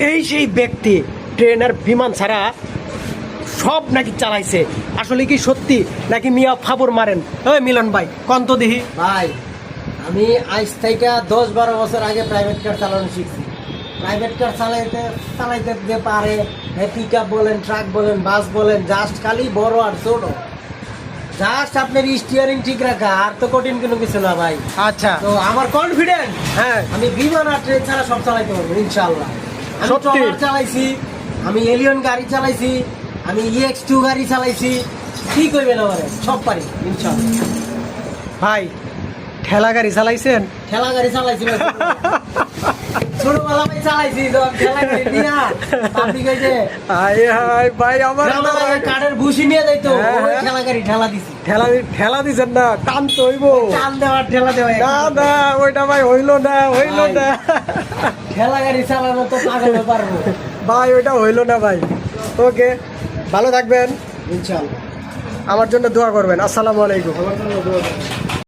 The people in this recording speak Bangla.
এই সেই ব্যক্তি ট্রেন আর বিমান ছাড়া সব নাকি চালাইছে, আসলে কি সত্যি নাকি মিয়া ফাবর মারেন? ওই মিলন ভাই কন্ত দেখি। ভাই আমি আজ থেকে 10-12 বছর আগে প্রাইভেট কার চালানো শিখছি। প্রাইভেট কার চালাইতে যে পারে, পিক আপ বলেন, ট্রাক বলেন, বাস বলেন, জাস্ট খালি বড় আর ছোট, জাস্ট আপনার স্টিয়ারিং ঠিক রাখা, আর তো কঠিন কোনো কিছু না ভাই। আচ্ছা, তো আমার কনফিডেন্ট, হ্যাঁ আমি বিমান আর ট্রেন ছাড়া সব চালাইতে পারবো ইনশাআল্লাহ। আমি সত্যি? ট্রলার চালাইছি, আমি এলিয়ন গাড়ি চালাইছি, আমি EX2 গাড়ি চালাইছি, কি করবেন আমারে, সব পারি ইনশাআল্লাহ। ভাই ঠেলা গাড়ি চালাইছেন? ঠেলা গাড়ি চালাইছি ভাই, ছোটবেলা ভাই চালাইছি, যখন ঠেলা গাড়ি দিয়া পাবলিক হইছে হায় হায় ভাই, আমার কাঠের ভুসি নিয়ে যাইতো, হ্যাঁ, ওই হ্যাঁ। ঠেলা গাড়ি ঠেলা দিছি। ঠেলা দিছেন না, টান তো হইব। টান দেওয়ার ঠেলা দেওয়া, না না, ওইটা ভাই হইলো না, হইলো না ঠেলা গাড়ি চালানো তো পাগল পারবো ভাই, ওইটা হইলো না ভাই। ওকে, ভালো থাকবেন, ইনশাআল্লাহ। আমার জন্য দোয়া করবেন। আসসালামু আলাইকুম। আমার জন্য দোয়া করবেন।